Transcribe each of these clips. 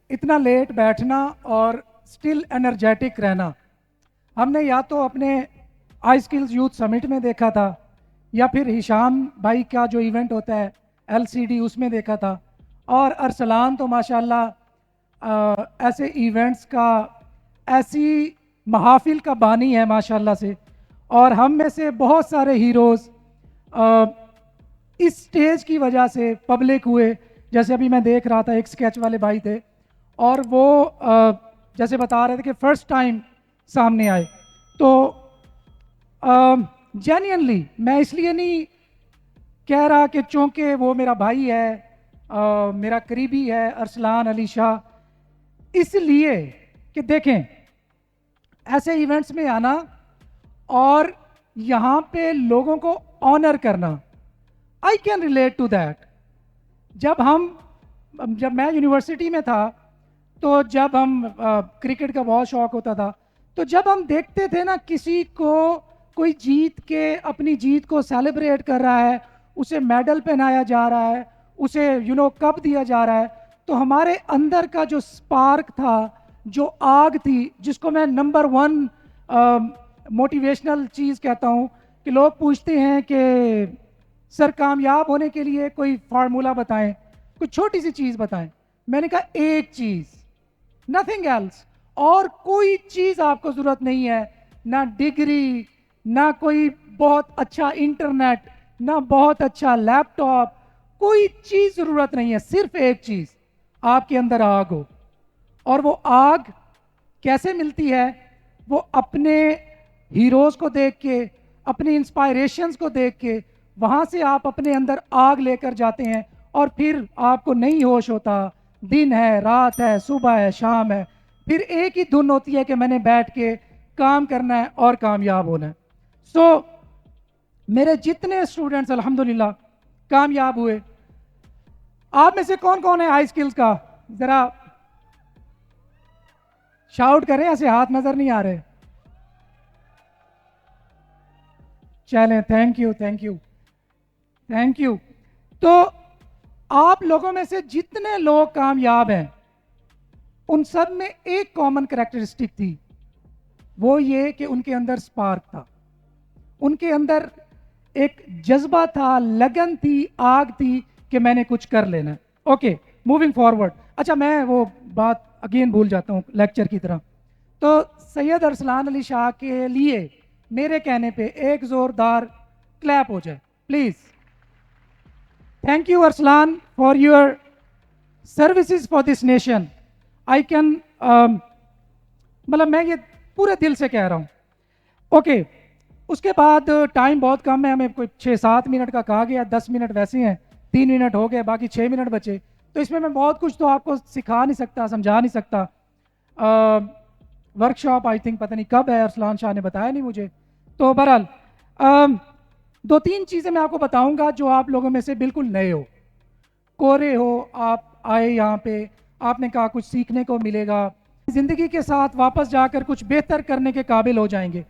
इतना लेट बैठना और स्टिल एनर्जेटिक रहना हमने या तो अपने आई स्किल्स यूथ समिट में देखा था, या फिर हिशाम भाई का जो इवेंट होता है एलसीडी उसमें देखा था। और अरसलान तो माशाल्लाह ऐसे इवेंट्स का, ऐसी महाफिल का बानी है माशाल्लाह से। और हम में से बहुत सारे हीरोज़ इस स्टेज की वजह से पब्लिक हुए। जैसे अभी मैं देख रहा था, एक स्केच वाले भाई थे और वो जैसे बता रहे थे कि फर्स्ट टाइम सामने आए। तो जेन्युइनली मैं इसलिए नहीं कह रहा कि चूंकि वो मेरा भाई है, मेरा करीबी है अरसलान अली शाह, इसलिए कि देखें ऐसे इवेंट्स में आना और यहाँ पे लोगों को ऑनर करना, I can relate to that. जब मैं यूनिवर्सिटी में था, तो जब हम क्रिकेट का बहुत शौक होता था, तो जब हम देखते थे ना किसी को कोई जीत के अपनी जीत को सेलिब्रेट कर रहा है, उसे मेडल पहनाया जा रहा है, उसे कप दिया जा रहा है, तो हमारे अंदर का जो स्पार्क था, जो आग थी, जिसको मैं नंबर 1 मोटिवेशनल चीज़ कहता हूँ, कि लोग पूछते हैं कि सर कामयाब होने के लिए कोई फार्मूला बताएं, कोई छोटी सी चीज़ बताएं। मैंने कहा एक चीज़, नथिंग एल्स। और कोई चीज़ आपको ज़रूरत नहीं है, ना डिग्री, ना कोई बहुत अच्छा इंटरनेट, ना बहुत अच्छा लैपटॉप, कोई चीज़ ज़रूरत नहीं है। सिर्फ एक चीज़, आपके अंदर आग हो। और वो आग कैसे मिलती है? वो अपने हीरोज़ को देख के, अपनी इंस्पायरेशंस को देख के, वहाँ से आप अपने अंदर आग लेकर जाते हैं और फिर आपको नहीं होश होता। दिन है, रात है, सुबह है, शाम है, फिर एक ही धुन होती है कि मैंने बैठ के काम करना है और कामयाब होना है। सो मेरे जितने स्टूडेंट्स अल्हम्दुलिल्लाह कामयाब हुए। आप में से कौन कौन है हाई स्किल्स का? ज़रा शाउट करें, ऐसे हाथ नज़र नहीं आ रहे। चलें, thank you thank you thank you. तो आप लोगों में से जितने लोग कामयाब हैं, उन सब में एक कॉमन कैरेक्टरिस्टिक थी, वो ये कि उनके अंदर स्पार्क था, उनके अंदर एक जज्बा था, लगन थी, आग थी कि मैंने कुछ कर लेना है। Okay, moving forward. अच्छा, मैं वो बात अगेन भूल जाता हूँ लेक्चर की तरह। तो सैयद अरसलान अली शाह के लिए मेरे कहने पे एक ज़ोरदार क्लैप हो जाए please. Thank you Arsalan for your services for this nation. I can मतलब मैं ये पूरे दिल से कह रहा हूँ। ओके, उसके बाद टाइम बहुत कम है, हमें कोई 6-7 मिनट का कहा गया, 10 मिनट वैसे हैं, 3 मिनट हो गए, बाकी 6 मिनट बचे। तो इसमें मैं बहुत कुछ तो आपको सिखा नहीं सकता, समझा नहीं सकता। वर्कशॉप आई थिंक पता नहीं कब है, अरसलान शाह ने बताया नहीं मुझे। तो बहरहाल 2-3 चीज़ें मैं आपको बताऊंगा जो आप लोगों में से बिल्कुल नए हो, कोरे हो, आप आए यहाँ पे, आपने कहा कुछ सीखने को मिलेगा, ज़िंदगी के साथ वापस जाकर कुछ बेहतर करने के काबिल हो जाएंगे।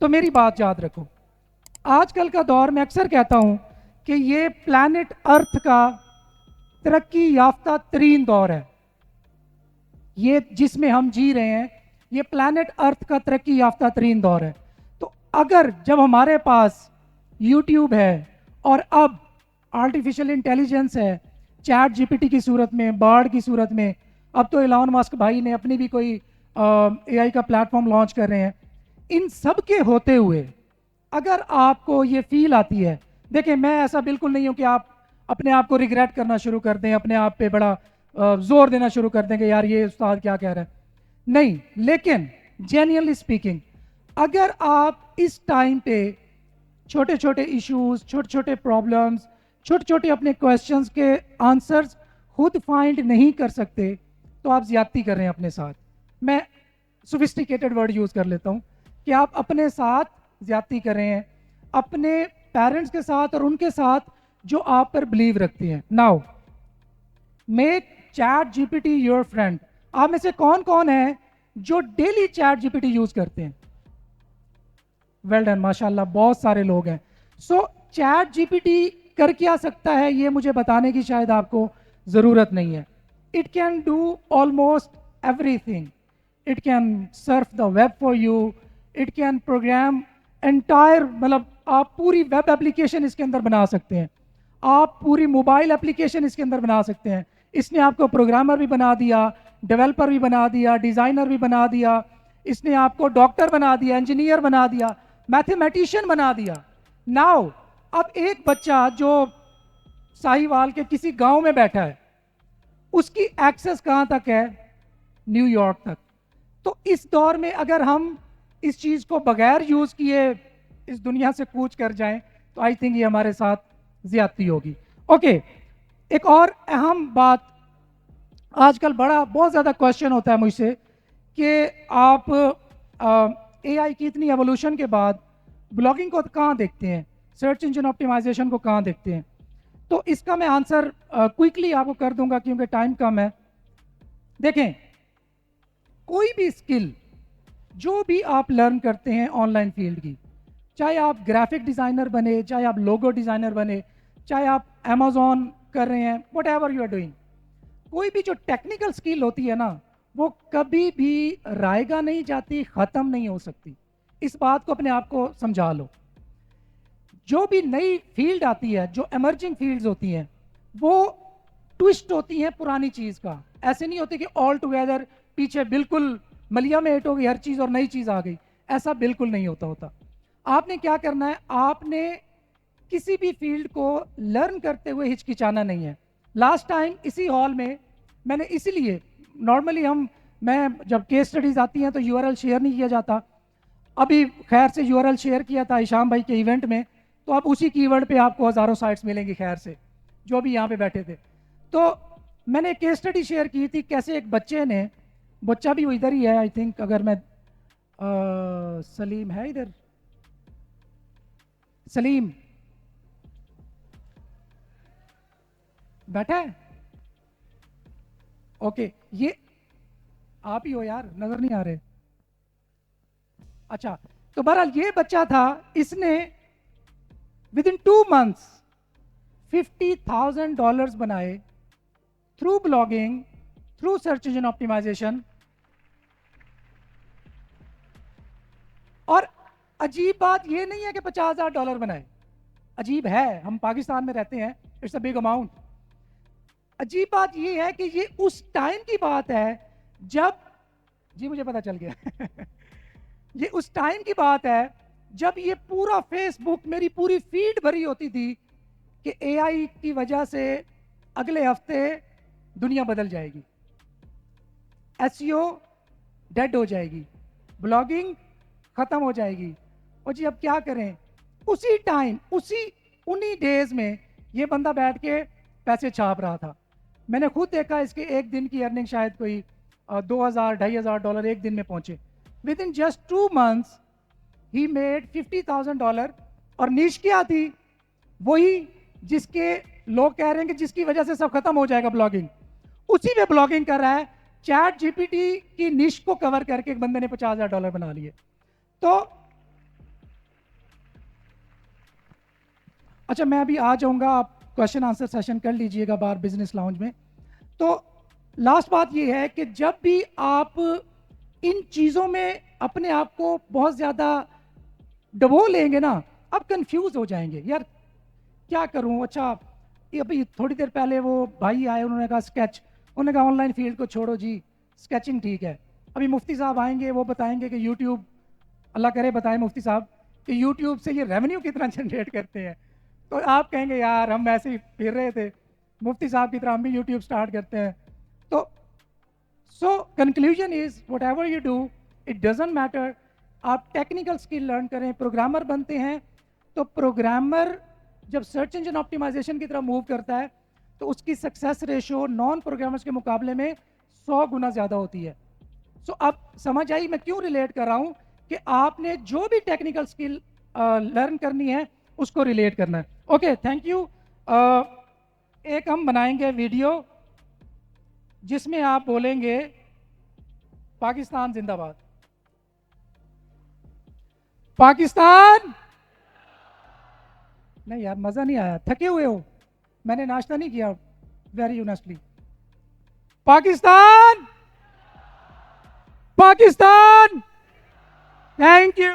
तो मेरी बात याद रखो, आजकल का दौर मैं अक्सर कहता हूँ कि ये प्लैनेट अर्थ का तरक्की याफ्ता तरीन दौर है। ये जिसमें हम जी रहे हैं, ये प्लैनेट अर्थ का तरक्की याफ्ता तरीन दौर है। तो अगर जब हमारे पास यूट्यूब है और अब आर्टिफिशियल इंटेलिजेंस है, चैट जीपीटी की सूरत में, बर्ड की सूरत में, अब तो एलॉन मस्क भाई ने अपनी भी कोई एआई का प्लेटफॉर्म लॉन्च कर रहे हैं, इन सब के होते हुए अगर आपको ये फील आती है, देखिए मैं ऐसा बिल्कुल नहीं हूं कि आप अपने आप को रिग्रेट करना शुरू कर दें, अपने आप पे बड़ा जोर देना शुरू कर दें कि यार ये उस्ताद क्या कह रहा है, नहीं। लेकिन जेन्युइनली स्पीकिंग, अगर आप इस टाइम पे छोटे छोटे इश्यूज, छोटे छोटे प्रॉब्लम्स, छोटे छोटे अपने क्वेश्चंस के आंसर्स खुद फाइंड नहीं कर सकते, तो आप ज्यादती कर रहे हैं अपने साथ। मैं सोफिस्टिकेटेड वर्ड यूज़ कर लेता हूँ कि आप अपने साथ ज्यादती कर रहे हैं, अपने पेरेंट्स के साथ और उनके साथ जो आप पर बिलीव रखती हैं। Now make chat GPT your friend. आप में से कौन कौन है जो डेली चैट जीपीटी यूज करते हैं? वेल डन, माशाल्लाह, बहुत सारे लोग हैं। सो चैट जीपीटी कर क्या सकता है ये मुझे बताने की शायद आपको ज़रूरत नहीं है। It can do almost everything. It can surf the web for you. It can program entire, मतलब आप पूरी वेब एप्लीकेशन इसके अंदर बना सकते हैं, आप पूरी मोबाइल एप्लीकेशन इसके अंदर बना सकते हैं। इसने आपको प्रोग्रामर भी बना दिया, डेवलपर भी बना दिया, डिज़ाइनर भी बना दिया, इसने आपको डॉक्टर बना दिया, इंजीनियर बना दिया, मैथमेटिशियन बना दिया। नाउ अब एक बच्चा जो साहिवाल के किसी गांव में बैठा है, उसकी एक्सेस कहां तक है? न्यूयॉर्क तक। तो इस दौर में अगर हम इस चीज को बगैर यूज किए इस दुनिया से कूच कर जाएं, तो आई थिंक ये हमारे साथ ज्यादती होगी। ओके, एक और अहम बात, आजकल बहुत ज्यादा क्वेश्चन होता है मुझसे कि आप एआई की इतनी एवोल्यूशन के बाद ब्लॉगिंग को कहाँ देखते हैं, सर्च इंजन ऑप्टिमाइजेशन को कहाँ देखते हैं? तो इसका मैं आंसर क्विकली आपको कर दूंगा क्योंकि टाइम कम है। देखें, कोई भी स्किल जो भी आप लर्न करते हैं ऑनलाइन फील्ड की, चाहे आप ग्राफिक डिज़ाइनर बने, चाहे आप लोगो डिज़ाइनर बने, चाहे आप अमेजोन कर रहे हैं, whatever you are doing, कोई भी जो टेक्निकल स्किल होती है ना, वो कभी भी रायगा नहीं जाती, ख़त्म नहीं हो सकती। इस बात को अपने आप को समझा लो। जो भी नई फील्ड आती है, जो एमर्जिंग फील्ड्स होती हैं, वो ट्विस्ट होती हैं पुरानी चीज़ का। ऐसे नहीं होती कि ऑल टुगेदर पीछे बिल्कुल मलिया में हिट हो गई हर चीज़ और नई चीज़ आ गई, ऐसा बिल्कुल नहीं होता। आपने क्या करना है, आपने किसी भी फील्ड को लर्न करते हुए हिचकिचाना नहीं है। लास्ट टाइम इसी हॉल में मैंने इसीलिए, नॉर्मली मैं जब केस स्टडीज आती हैं तो यूआरएल शेयर नहीं किया जाता, अभी खैर से यूआरएल शेयर किया था हिशाम भाई के इवेंट में, तो अब उसी कीवर्ड पे आपको हज़ारों साइट्स मिलेंगी खैर से, जो भी यहाँ पे बैठे थे। तो मैंने केस स्टडी शेयर की थी, कैसे एक बच्चे ने, बच्चा भी वो इधर ही है आई थिंक, अगर मैं सलीम है इधर, सलीम बैठा है? ओके, ये आप ही हो यार, नजर नहीं आ रहे। अच्छा, तो बहरहाल ये बच्चा था, इसने विद इन 2 months $50,000 बनाए through blogging, through search engine optimization. और अजीब बात ये नहीं है कि $50,000 बनाए, अजीब है, हम पाकिस्तान में रहते हैं, इट्स अ बिग अमाउंट। अजीब बात ये है कि ये उस टाइम की बात है जब, जी मुझे पता चल गया ये उस टाइम की बात है जब ये पूरा फेसबुक, मेरी पूरी फीड भरी होती थी कि एआई की वजह से अगले हफ्ते दुनिया बदल जाएगी, एसईओ डेड हो जाएगी, ब्लॉगिंग खत्म हो जाएगी। और जी अब क्या करें, उसी टाइम उन्हीं डेज में ये बंदा बैठ के पैसे छाप रहा था। मैंने खुद देखा, इसके एक दिन की अर्निंग शायद कोई 2,000-2,500 एक दिन में पहुंचे। With in just 2 months he made $50,000। और नीश क्या थी? वही जिसके लोग कह रहे हैं कि जिसकी वजह से सब खत्म हो जाएगा ब्लॉगिंग, उसी में ब्लॉगिंग कर रहा है। चैट जीपीटी की निश को कवर करके एक बंदे ने $50,000 बना लिए। तो अच्छा, मैं अभी आ जाऊंगा, आप क्वेश्चन आंसर सेशन कर लीजिएगा बाहर बिजनेस लाउंज में। तो लास्ट बात ये है कि जब भी आप इन चीज़ों में अपने आप को बहुत ज़्यादा डबो लेंगे ना, आप कंफ्यूज हो जाएंगे, यार क्या करूं। अच्छा, ये अभी थोड़ी देर पहले वो भाई आए, उन्होंने कहा स्केच, उन्होंने कहा ऑनलाइन फील्ड को छोड़ो जी, स्केचिंग ठीक है। अभी मुफ्ती साहब आएंगे, वो बताएंगे कि यूट्यूब, अल्लाह करे बताएं मुफ्ती साहब, कि यूट्यूब से ये रेवेन्यू कितना जनरेट करते हैं। तो आप कहेंगे यार हम ऐसे ही फिर रहे थे, मुफ्ती साहब की तरह हम भी यूट्यूब स्टार्ट करते हैं। तो so conclusion is what ever you do, it doesn't matter. आप टेक्निकल स्किल लर्न करें, प्रोग्रामर बनते हैं, तो प्रोग्रामर जब सर्च इंजन ऑप्टिमाइजेशन की तरफ मूव करता है तो उसकी सक्सेस रेशो नॉन प्रोग्रामर्स के मुकाबले में 100 गुना ज़्यादा होती है। सो अब समझ आई मैं क्यों रिलेट कर रहा हूँ कि आपने जो भी टेक्निकल स्किल लर्न करनी है उसको रिलेट करना है। Okay, thank you. एक हम बनाएंगे वीडियो जिसमें आप बोलेंगे पाकिस्तान जिंदाबाद, पाकिस्तान। नहीं यार, मज़ा नहीं आया, थके हुए हो, मैंने नाश्ता नहीं किया, very honestly. Pakistan, Pakistan. Thank you.